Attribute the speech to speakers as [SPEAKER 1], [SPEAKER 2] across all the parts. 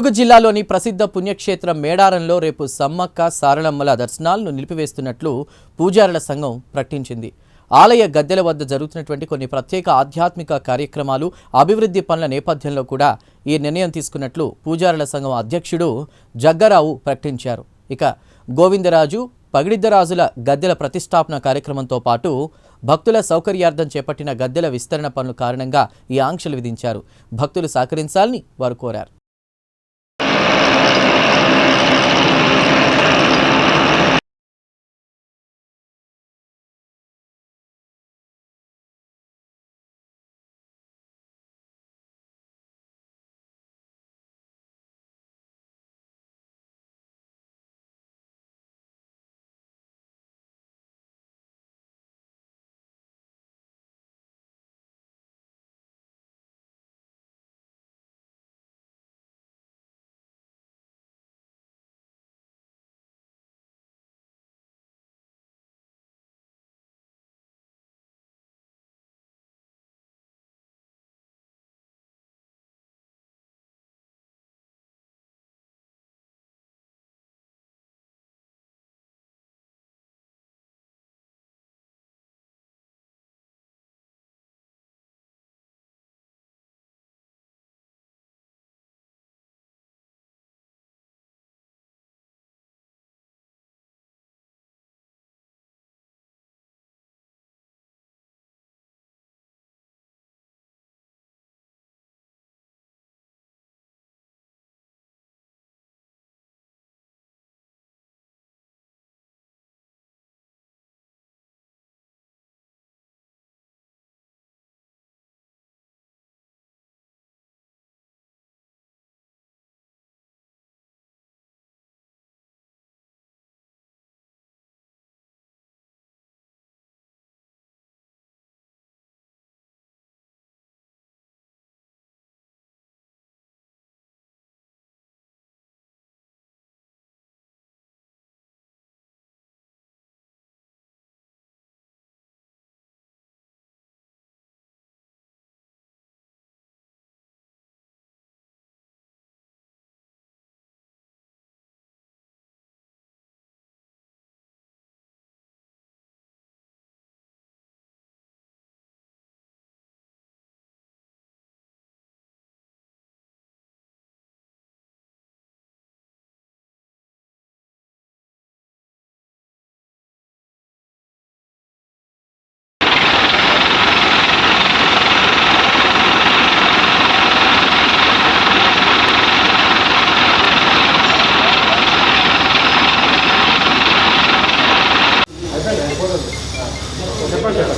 [SPEAKER 1] ములుగు జిల్లాలోని ప్రసిద్ధ పుణ్యక్షేత్రం మేడారంలో రేపు సమ్మక్క సారలమ్మల దర్శనాలను నిలిపివేస్తున్నట్లు పూజారుల సంఘం ప్రకటించింది. ఆలయ గద్దెల వద్ద జరుగుతున్నటువంటి కొన్ని ప్రత్యేక ఆధ్యాత్మిక కార్యక్రమాలు, అభివృద్ధి పనుల నేపథ్యంలో కూడా ఈ నిర్ణయం తీసుకున్నట్లు పూజారుల సంఘం అధ్యక్షుడు జగ్గారావు ప్రకటించారు. ఇక గోవిందరాజు, పగిడిద్దరాజుల గద్దెల ప్రతిష్టాపన కార్యక్రమంతో పాటు భక్తుల సౌకర్యార్థం చేపట్టిన గద్దెల విస్తరణ పనుల కారణంగా ఈ ఆంక్షలు విధించారు. భక్తులు సహకరించాలని వారు కోరారు.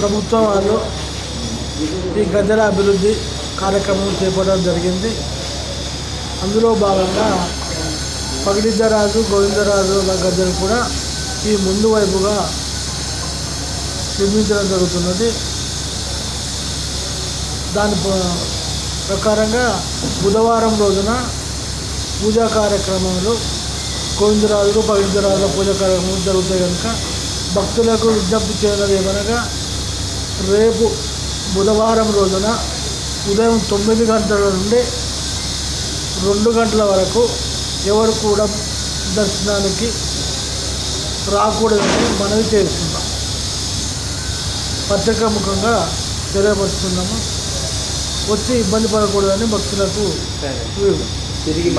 [SPEAKER 2] ప్రభుత్వం వాళ్ళు ఈ గద్దెల అభివృద్ధి కార్యక్రమం చేపట్టడం జరిగింది. అందులో భాగంగా పగిడిద్దరాజు, గోవిందరాజుల గద్దెలు కూడా ఈ ముందు వైపుగా నిర్మించడం జరుగుతున్నది. దాని ప్రకారంగా బుధవారం రోజున పూజా కార్యక్రమాలు, గోవిందరాజులు, పగిడిద్దరాజుల పూజా కార్యక్రమాలు జరుగుతాయి కనుక భక్తులకు విజ్ఞప్తి చేయనది ఏమనగా రేపు బుధవారం రోజున ఉదయం 9 గంటల నుండి 2 గంటల వరకు ఎవరు కూడా దర్శనానికి రాకూడదని మనవి చేస్తున్నాం. పత్రికాముఖంగా తెలియపరుస్తున్నాము. వచ్చి ఇబ్బంది పడకూడదని భక్తులకు
[SPEAKER 3] తిరిగి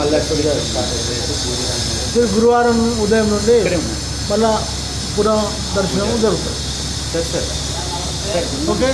[SPEAKER 2] గురువారం ఉదయం నుండి మళ్ళా పునః దర్శనం జరుగుతుంది. ఓకే.